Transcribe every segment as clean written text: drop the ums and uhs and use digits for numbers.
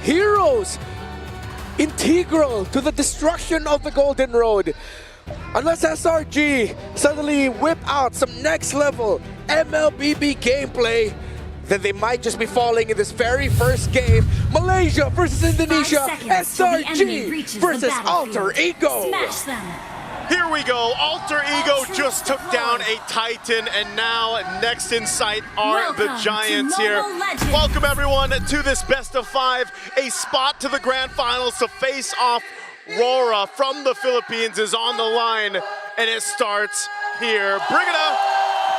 heroes integral to the destruction of the Golden Road. Unless SRG suddenly whip out some next level MLBB gameplay, then they might just be falling in this very first game. Malaysia versus Indonesia, SRG versus Alterego. Smash them. Here we go, Alterego just took down a Titan, and now next in sight are the Giants here. Welcome everyone to this best of 5. A spot to the grand finals to face off Rora from the Philippines is on the line, and it starts here. Brigida,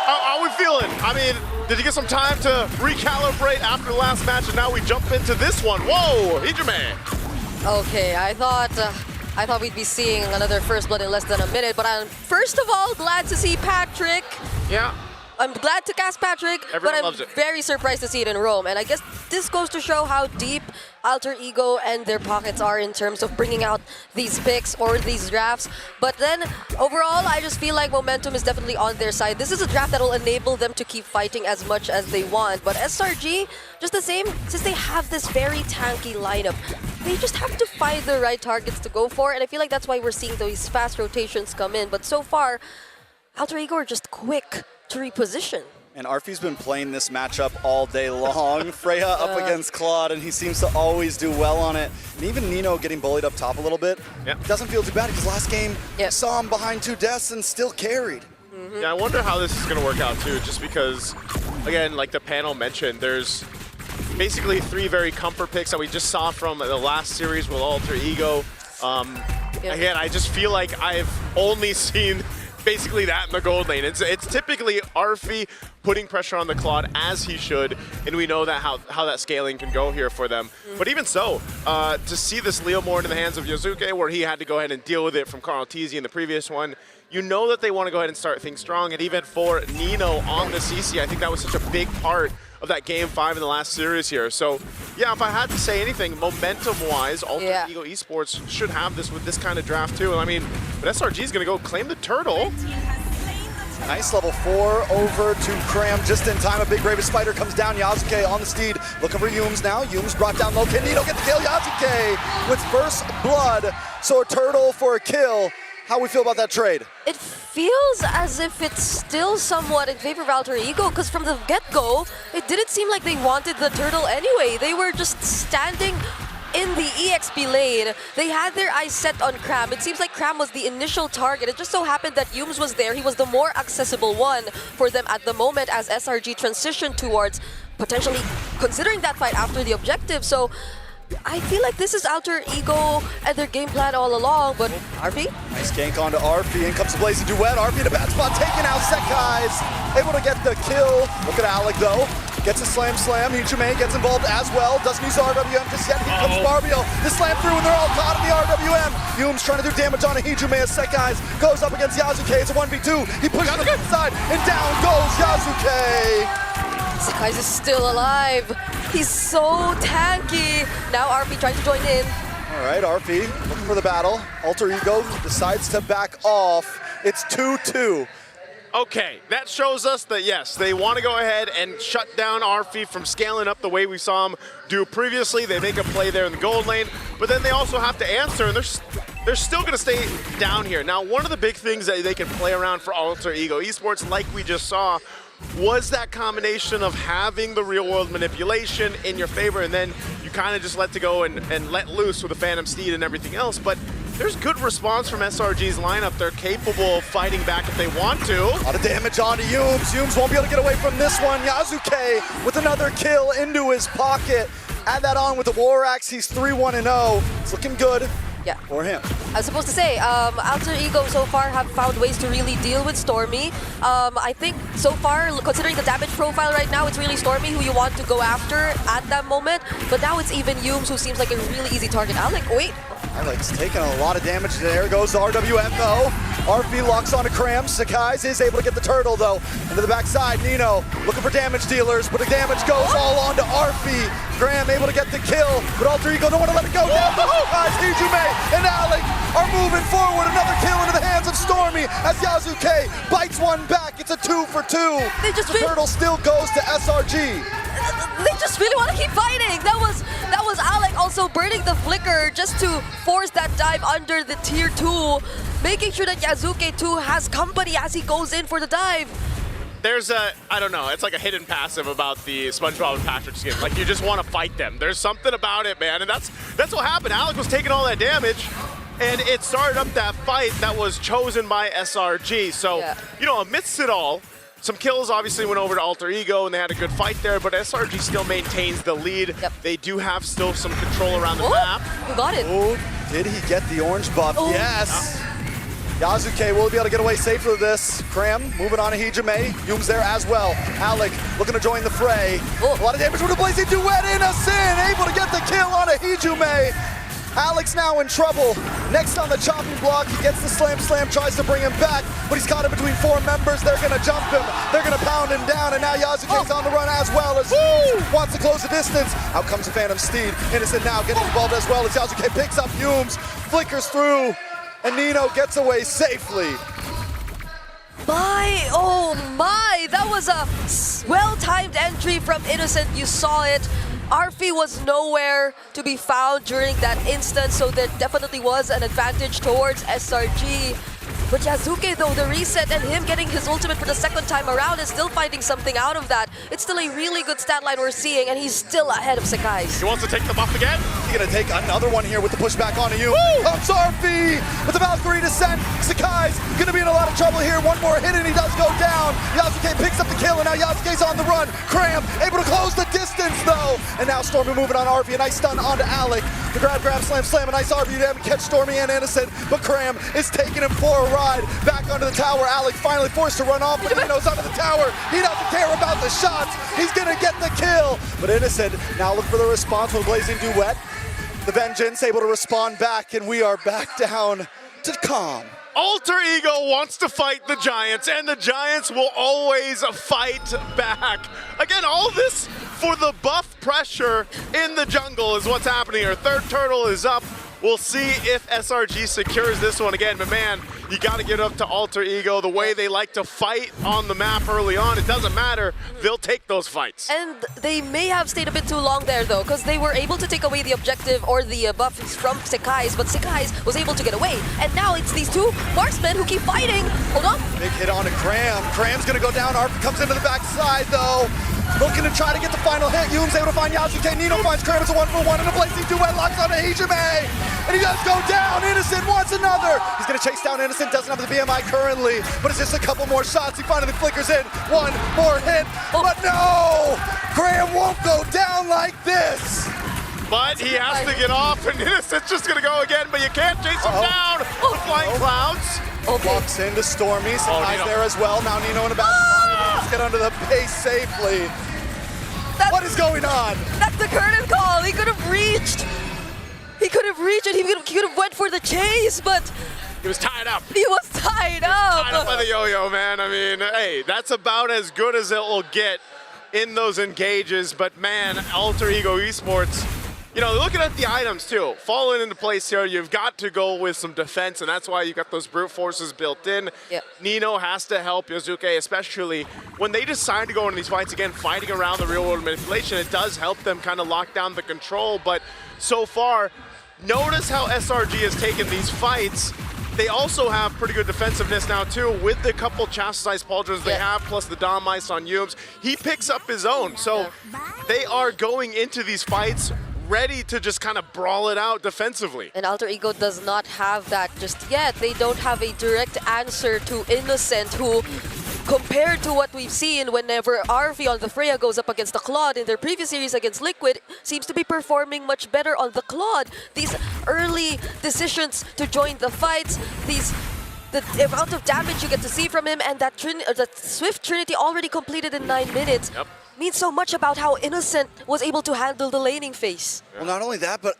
how are we feeling? I mean, did you get some time to recalibrate after the last match, and now we jump into this one? Whoa, Hijime. Okay, I thought we'd be seeing another first blood in less than a minute, but I'm first of all glad to see Patrick. Yeah. I'm glad to cast Patrick, Everyone but loves I'm it. very surprised to see it in Rome. And I guess this goes to show how deep Alterego and their pockets are in terms of bringing out these picks or these drafts. But then, overall, I just feel like momentum is definitely on their side. This is a draft that will enable them to keep fighting as much as they want. But SRG, just the same, since they have this very tanky lineup, they just have to find the right targets to go for. And I feel like that's why we're seeing these fast rotations come in. But so far, Alterego are just quick to reposition. And Arfi's been playing this matchup all day long. Freya up against Claude, and he seems to always do well on it. And even Nino getting bullied up top a little bit. Yep. Doesn't feel too bad because last game saw him behind 2 deaths and still carried. Yeah, I wonder how this is going to work out too, just because, again, like the panel mentioned, there's basically 3 very comfort picks that we just saw from the last series with Alterego. Again, I just feel like I've only seen basically that in the gold lane. It's typically Arfi putting pressure on the Claude as he should, and we know that how that scaling can go here for them. But even so, to see this Leo more into the hands of Yazuke, where he had to go ahead and deal with it from Carl Tizzi in the previous one, you know that they want to go ahead and start things strong. And even for Nino on the CC, I think that was such a big part of that Game 5 in the last series here. So, yeah, if I had to say anything, momentum-wise, Alterego Esports should have this with this kind of draft too. I mean, but SRG is going to go claim the turtle. Nice level 4 over to Cram just in time. A big Raven Spider comes down. Yazuke on the steed, looking for Yumes now. Yumes brought down low. Can Nino get the kill? Yazuke with first blood. So a turtle for a kill. How we feel about that trade? It feels as if it's still somewhat in favor of Alterego, because from the get-go, it didn't seem like they wanted the turtle anyway. They were just standing in the EXP lane. They had their eyes set on Cram. It seems like Cram was the initial target. It just so happened that Yumes was there. He was the more accessible one for them at the moment as SRG transitioned towards potentially considering that fight after the objective. So I feel like this is Alterego and their game plan all along, but Arfi? Nice gank onto Arfi, in comes the Blazing Duet. Arfi in a bad spot, taking out Sekai's, able to get the kill. Look at Alec though, gets a slam. Hijime gets involved as well, doesn't use RWM just yet. Here comes Barbio, the slam through, and they're all caught in the RWM. Yume's trying to do damage on a Hijime as Sekai's goes up against Yazuke. It's a 1v2, he pushes to the inside, and down goes Yazuke. Sekai's is still alive. He's so tanky. Now Arfi trying to join in. All right, Arfi looking for the battle. Alterego decides to back off. It's 2-2. Okay, that shows us that, yes, they want to go ahead and shut down Arfi from scaling up the way we saw him do previously. They make a play there in the gold lane, but then they also have to answer, and they're still going to stay down here. Now, one of the big things that they can play around for Alterego Esports, like we just saw, was that combination of having the real-world manipulation in your favor, and then you kind of just let to go and let loose with the Phantom Steed and everything else. But there's good response from SRG's lineup. They're capable of fighting back if they want to. A lot of damage onto Yumes. Yumes won't be able to get away from this one. Yazuke with another kill into his pocket. Add that on with the War Axe. He's 3-1-0. It's looking good. Yeah. For him. I was supposed to say, Alterego so far have found ways to really deal with Stormy. I think so far, considering the damage profile right now, it's really Stormy who you want to go after at that moment. But now it's even Yumes who seems like a really easy target. Alec, wait. Alec's taking a lot of damage. There goes the RWM though. Arfi locks onto Cram. Sekai's is able to get the turtle though. Into the backside, Nino looking for damage dealers, but the damage goes all onto Arfi. Graham able to get the kill, but Alterego don't want to let it go down. Sekai's, Hijime, and Alec are moving forward. Another kill into the hands of Stormy as Yazuke bites one back. It's a 2 for 2. The turtle still goes to SRG. They just really want to keep fighting. That was Alec also burning the flicker just to force that dive under the tier 2, making sure that Yazuke too has company as he goes in for the dive. There's I don't know, it's like a hidden passive about the SpongeBob and Patrick skin. Like, you just want to fight them. There's something about it, man, and that's what happened. Alec was taking all that damage, and it started up that fight that was chosen by SRG. So, you know, amidst it all, some kills obviously went over to Alterego, and they had a good fight there, but SRG still maintains the lead. They do have still some control around the map. Who got it? Oh, did he get the orange buff? Yes. Yazuke will be able to get away safely with this. Cram moving on to Hijime. Yoom's there as well. Alec looking to join the fray. A lot of damage with a blazing duet. Innocent able to get the kill on a Hijime. Alec's now in trouble. Next on the chopping block, he gets the slam, tries to bring him back, but he's caught in between 4 members. They're gonna jump him, they're gonna pound him down, and now Yazuke's on the run as well as wants to close the distance. Out comes the Phantom Steed. Innocent now getting involved as well as Yazuke picks up Yooms, flickers through, and Nino gets away safely. Oh my, that was a well-timed entry from Innocent. You saw it. Arfi was nowhere to be found during that instance, so there definitely was an advantage towards SRG. But Yazuke, though, the reset and him getting his ultimate for the second time around is still finding something out of that. It's still a really good stat line we're seeing, and he's still ahead of Sakai's. He wants to take the buff again. He's gonna take another one here with the pushback onto you. Comes Arfi with the Valkyrie descent. Sakai's gonna be in a lot of trouble here. One more hit and he does go down. Yazuke picks up the kill, and now Yazuke's on the run. Cram able to close the distance though. And now Stormy moving on Arfi. A nice stun onto Alec. The grab, slam. A nice Arfi to catch Stormy and Innocent. But Cram is taking him for a ride. Back onto the tower. Alec finally forced to run off, but Nino's under the tower. He doesn't care about the shots. He's gonna get the kill. But Innocent now look for the response with Blazing Duet. The Vengeance able to respond back, and we are back down to calm. Alterego wants to fight the Giants, and the Giants will always fight back. Again, all this for the buff pressure in the jungle is what's happening here. Third turtle is up. We'll see if SRG secures this one again, but man, you gotta give it up to Alterego. The way they like to fight on the map early on, it doesn't matter, they'll take those fights. And they may have stayed a bit too long there though, because they were able to take away the objective or the buffs from Sakai's, but Sakai's was able to get away. And now it's these two marksmen who keep fighting. Hold on. Big hit on to Cram. Cram's gonna go down. Arfi comes into the backside though. Looking to try to get the final hit. Yoom's able to find Yazuke. Nino finds Cram. It's a 1-for-1 and a Blazing Duet locks on to Hijime. And he does go down. Innocent wants another. He's gonna chase down Innocent. Doesn't have the BMI currently, but it's just a couple more shots. He finally flickers in. One more hit, but no! Cram won't go down like this. But he has to get off, and Innocent's just gonna go again, but you can't chase him down with flying clouds. Walks into Stormy. Sakai's there as well. Now Nino in the back. Let's get under the base safely. What is going on? That's the curtain call. He could have reached. He could have reached it. He could have went for the chase, but he was tied up. He was tied up. Tied up by the yo-yo, man. I mean, hey, that's about as good as it will get in those engages. But man, Alterego Esports, you know, looking at the items too, falling into place here, you've got to go with some defense, and that's why you've got those brute forces built in. Yep. Nino has to help Yazuke, especially when they decide to go into these fights again, fighting around the real world manipulation. It does help them kind of lock down the control, but so far, notice how SRG has taken these fights. They also have pretty good defensiveness now too, with the couple chastised pauldrons they have, plus the Dom Ice on Yooms. He picks up his own, so they are going into these fights ready to just kind of brawl it out defensively. And Alterego does not have that just yet. They don't have a direct answer to Innocent, who, compared to what we've seen whenever Arfi on the Freya goes up against the Claude in their previous series against Liquid, seems to be performing much better on the Claude. These early decisions to join the fights, the amount of damage you get to see from him, and that Swift Trinity already completed in 9 minutes. Means so much about how Innocent was able to handle the laning phase. Well, not only that, but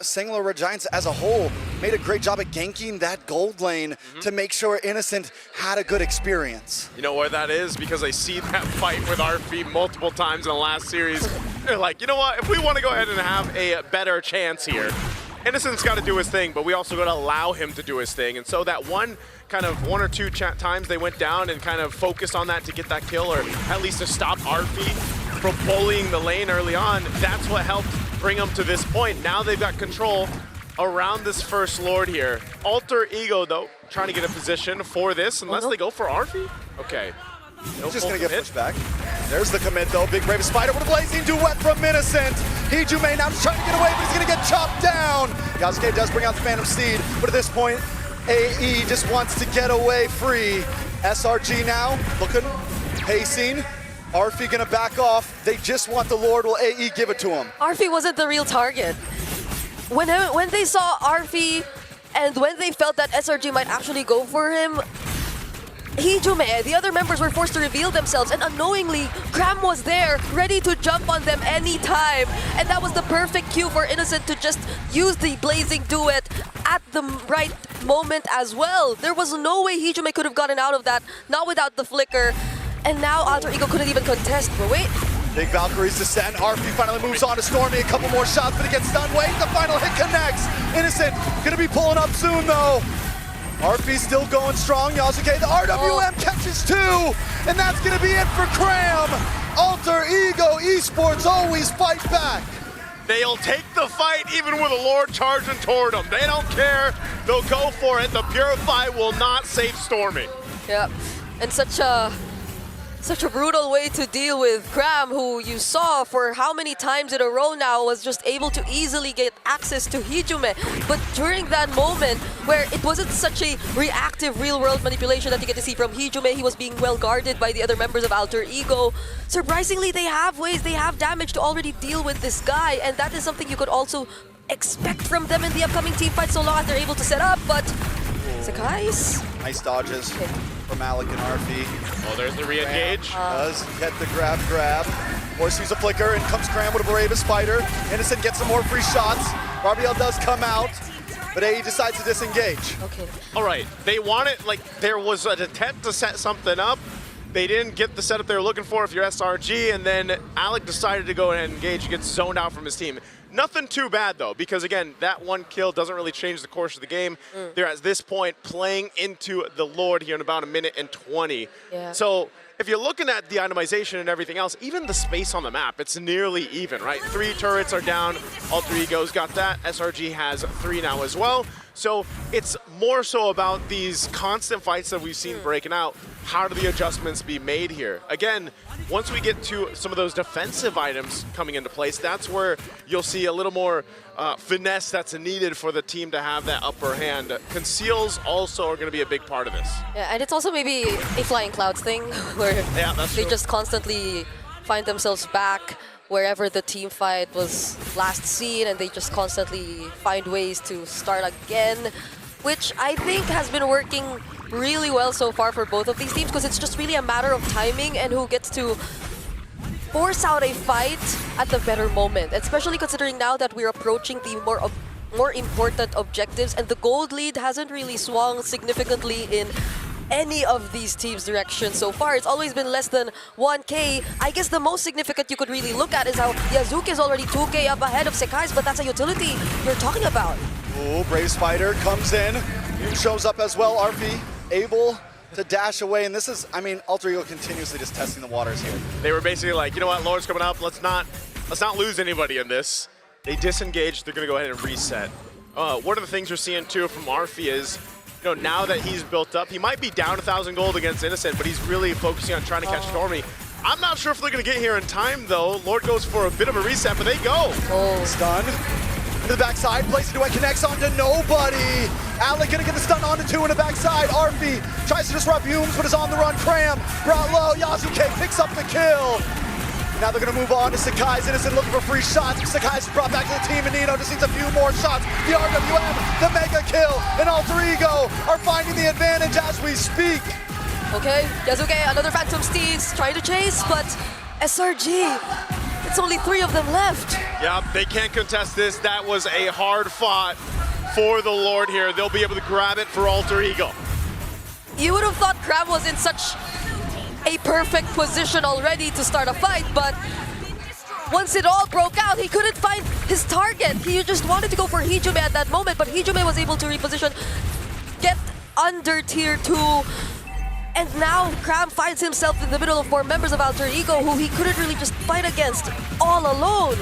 Singular Red Giants as a whole made a great job at ganking that gold lane to make sure Innocent had a good experience. You know where that is? Because I see that fight with Arfi multiple times in the last series. They're like, you know what? If we want to go ahead and have a better chance here, Innocent's got to do his thing, but we also got to allow him to do his thing. And so that one or two times they went down and kind of focused on that to get that kill, or at least to stop Arfi from bullying the lane early on, that's what helped bring them to this point. Now they've got control around this first Lord here. Alterego, though, trying to get a position for this, unless they go for Arfi. Okay. No Just gonna full get commit. pushed back. There's the commit though. Big Brave Spider with a blazing duet from Innocent. Hijume now just trying to get away, but he's gonna get chopped down. Yasuke does bring out the Phantom Steed, but at this point, AE just wants to get away free. SRG now looking, pacing. Arfi gonna back off. They just want the Lord. Will AE give it to him? Arfi wasn't the real target. When they saw Arfi and when they felt that SRG might actually go for him, Hijume, the other members were forced to reveal themselves, and unknowingly, Cram was there, ready to jump on them anytime. And that was the perfect cue for Innocent to just use the blazing duet at the right moment as well. There was no way Hijume could have gotten out of that, not without the flicker. And now Alterego couldn't even contest, but wait. Big Valkyries descend. Arfi finally moves on to Stormy. A couple more shots, but it gets stunned. Wait, the final hit connects. Innocent gonna be pulling up soon though. Arfi still going strong. Yasuke, the RWM catches two, and that's gonna be it for Cram. Alterego Esports always fight back. They'll take the fight even with a Lord charging toward them. They don't care. They'll go for it. The Purify will not save Stormy. Yeah, and such a brutal way to deal with Cram, who you saw for how many times in a row now was just able to easily get access to Hijume. But during that moment where it wasn't such a reactive real-world manipulation that you get to see from Hijume, he was being well guarded by the other members of Alterego. Surprisingly, they have ways, they have damage to already deal with this guy, and that is something you could also expect from them in the upcoming team fight so long as they're able to set up, but Sakai's. Nice dodges from Alec and Arfi. Oh, there's the re-engage. Does get the grab. Force use a flicker, and comes Cram with a Bravest Spider. Innocent gets some more free shots. Barbiel does come out, but AE decides to disengage. Okay. All right, they want it, like there was an attempt to set something up. They didn't get the setup they were looking for if you're SRG, and then Alec decided to go ahead and engage. He gets zoned out from his team. Nothing too bad though, because again, that one kill doesn't really change the course of the game. They're at this point playing into the Lord here in about 1:20. Yeah. So if you're looking at the itemization and everything else, even the space on the map, it's nearly even, right? 3 turrets are down, Alterego's got that, SRG has 3 now as well. So it's more so about these constant fights that we've seen breaking out. How do the adjustments be made here? Again, once we get to some of those defensive items coming into place, that's where you'll see a little more finesse that's needed for the team to have that upper hand. Conceals also are going to be a big part of this. Yeah, and it's also maybe a Flying Clouds thing where they true. just constantly find themselves back wherever the team fight was last seen, and they just constantly find ways to start again, which I think has been working really well so far for both of these teams, because it's just really a matter of timing and who gets to force out a fight at the better moment, especially considering now that we're approaching the more important objectives, and the gold lead hasn't really swung significantly in any of these teams' direction so far. It's always been less than 1K. I guess the most significant you could really look at is how Yasuke is already 2K up ahead of Sekai's, but that's a utility you're talking about. Ooh, Brave Spider comes in. Yu shows up as well. Arfi able to dash away, and this is, I mean, Alterego continuously just testing the waters here. They were basically like, you know what, Lord's coming up, let's not lose anybody in this. They disengaged, they're gonna go ahead and reset. One of the things you're seeing too from Arfi is, you know, now that he's built up, he might be down 1,000 gold against Innocent, but he's really focusing on trying to catch Stormy. I'm not sure if they're gonna get here in time though. Lord goes for a bit of a reset, but they go. Stun. To the backside, places duet connects onto nobody. Alec gonna get the stun onto 2 in the backside. Arfi tries to disrupt Humes, but is on the run. Cram brought low. Yasuke picks up the kill. Now they're gonna move on to Sakai's. Innocent looking for free shots. Sakai's brought back to the team, and Nino just needs a few more shots. The RWM, the mega kill, and Alterego are finding the advantage as we speak. Okay, Yasuke, another Phantom Steeds trying to chase, but SRG, it's only 3 of them left. Yep, they can't contest this. That was a hard fought for the Lord here. They'll be able to grab it for Alterego. You would have thought Crab was in such a perfect position already to start a fight, but once it all broke out, he couldn't find his target. He just wanted to go for Hijume at that moment, but Hijume was able to reposition, get under tier 2, and now Cram finds himself in the middle of 4 members of Alterego who he couldn't really just fight against all alone.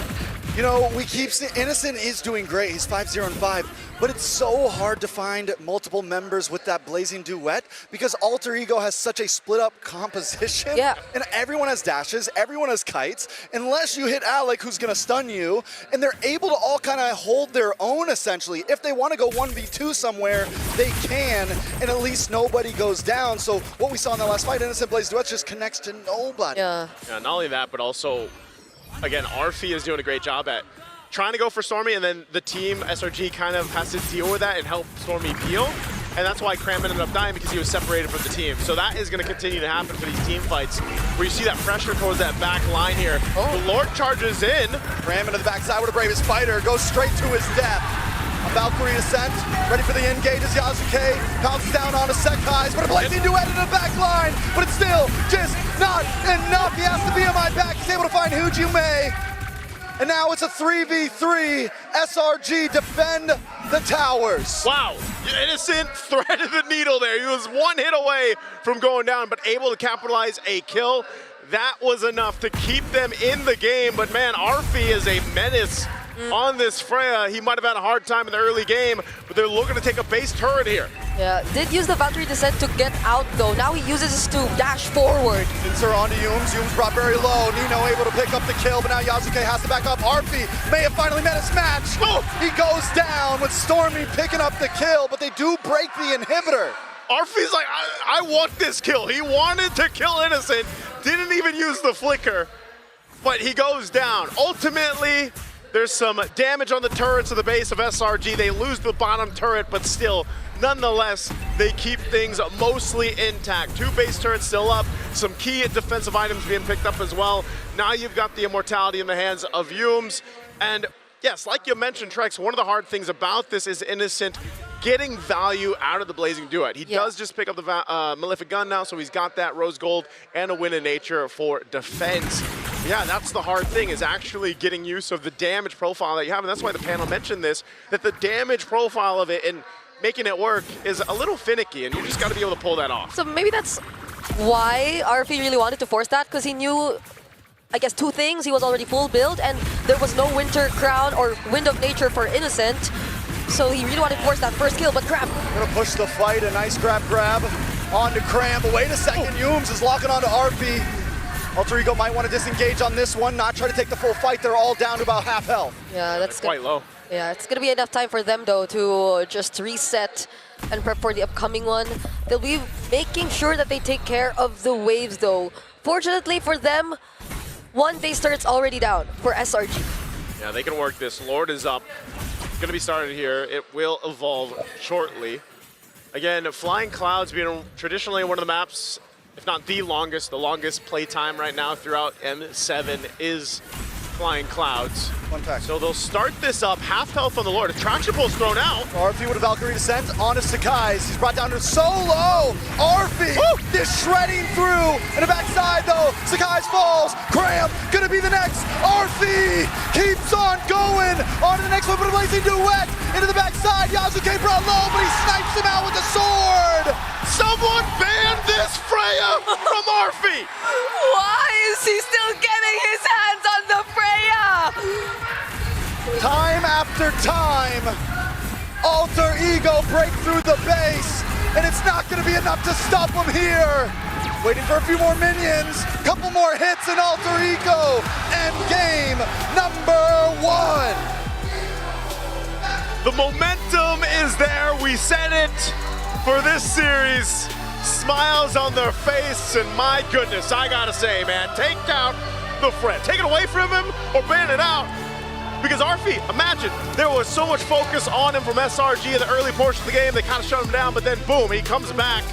You know, we keep seeing Innocent is doing great. He's 5-0-5, but it's so hard to find multiple members with that blazing duet because Alterego has such a split up composition. Yeah. And everyone has dashes, everyone has kites, unless you hit Alec, who's gonna stun you, and they're able to all kind of hold their own essentially. If they want to go 1v2 somewhere, they can, and at least nobody goes down. So what we saw in that last fight, Innocent Blaze Duet just connects to nobody. Yeah. Yeah, not only that, but also, again, Arfi is doing a great job at trying to go for Stormy, and then the team, SRG, kind of has to deal with that and help Stormy peel. And that's why Cram ended up dying, because he was separated from the team. So that is going to continue to happen for these team fights, where you see that pressure towards that back line here. The Lord charges in. Cram into the backside with a bravest fighter, goes straight to his death. A Valkyrie ascent, ready for the engage as Yasuke pounces down onto Sekai's, but a blazing duet in the back line, but it's still just not enough. He has to be on my back. He's able to find Hujume. And now it's a 3v3. SRG defend the towers. Wow, Innocent threaded the needle there. He was one hit away from going down, but able to capitalize a kill. That was enough to keep them in the game. But man, Arfi is a menace on this Freya. He might have had a hard time in the early game, but they're looking to take a base turret here. Yeah, did use the Valkyrie Descent to get out though. Now he uses his to dash forward. Pincer onto Yumes. Yumes brought very low. Nino able to pick up the kill, but now Yasuke has to back up. Arfi may have finally met his match. Oh. He goes down with Stormy picking up the kill, but they do break the inhibitor. Arfi's like, I want this kill. He wanted to kill Innocent, didn't even use the flicker, but he goes down. Ultimately, there's some damage on the turrets of the base of SRG. They lose the bottom turret, but still, nonetheless, they keep things mostly intact. 2 base turrets still up, some key defensive items being picked up as well. Now you've got the immortality in the hands of Yumes. And yes, like you mentioned, Trex, one of the hard things about this is Innocent getting value out of the Blazing Duet. He does just pick up the Malefic Gun now, so he's got that Rose Gold and a Win in Nature for defense. Yeah, that's the hard thing, is actually getting use of the damage profile that you have, and that's why the panel mentioned this, that the damage profile of it and making it work is a little finicky, and you just got to be able to pull that off. So maybe that's why Arfi really wanted to force that, because he knew, I guess, 2 things. He was already full build, and there was no Winter Crown or Wind of Nature for Innocent. So he really wanted to force that first kill, but Crab. Gonna push the fight, a nice grab onto Cram, but wait a second, Yumes is locking onto Arfi. Alterego might want to disengage on this one, not try to take the full fight. They're all down to about half health. Yeah, that's quite low. Yeah, it's gonna be enough time for them though to just reset and prep for the upcoming one. They'll be making sure that they take care of the waves though. Fortunately for them, 1 base turret's already down for SRG. Yeah, they can work this. Lord is up. Going to be started here. It will evolve shortly. Again, Flying Clouds being traditionally one of the maps, if not the longest play time right now throughout M7 is Flying Clouds. One pack. So they'll start this up, half health on the Lord. Attraction Pulse thrown out. Arfi with a Valkyrie Descent onto Sekai's. He's brought down to solo. Arfi is shredding through. In the backside though, Sekai's falls. Cram gonna be the next. Arfi keeps on going. On to the next one, but a blazing duet. Into the backside. Yasuke brought low, but he snipes him out with a sword. Someone ban this Freya from Arfi. Why is he still getting his hands on the Freya? Time after time, Alterego break through the base, and it's not going to be enough to stop him here. Waiting for a few more minions, couple more hits, and Alterego end game #1. The momentum is there. We said it for this series. Smiles on their face, and my goodness, I gotta say, man, take out the Fred. Take it away from him or ban it out. Because Arfi, imagine, there was so much focus on him from SRG in the early portion of the game. They kind of shut him down, but then boom, he comes back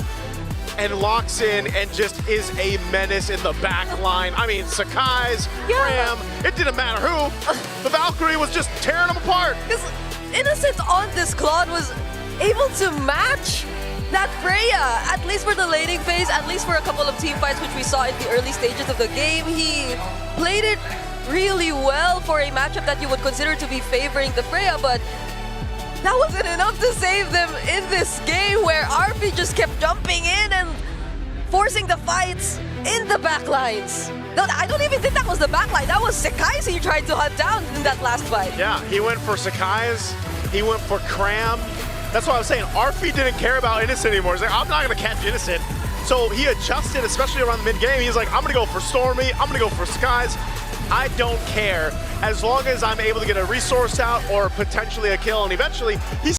and locks in and just is a menace in the back line. I mean, Sekai's, Cram, it didn't matter who. The Valkyrie was just tearing them apart. Because Innocent on this Claude was able to match that Freya, at least for the laning phase, at least for a couple of team fights which we saw in the early stages of the game. He played it really well for a matchup that you would consider to be favoring the Freya, but that wasn't enough to save them in this game where Arfi just kept jumping in and forcing the fights in the backlines. No, I don't even think that was the backline. That was Sekai's he tried to hunt down in that last fight. Yeah, he went for Sekai's, he went for Cram. That's why I was saying, Arfi didn't care about Innocent anymore. He's like, I'm not gonna catch Innocent. So he adjusted, especially around the mid-game. He's like, I'm gonna go for Stormy, I'm gonna go for Sekai's. I don't care, as long as I'm able to get a resource out or potentially a kill, and eventually, he's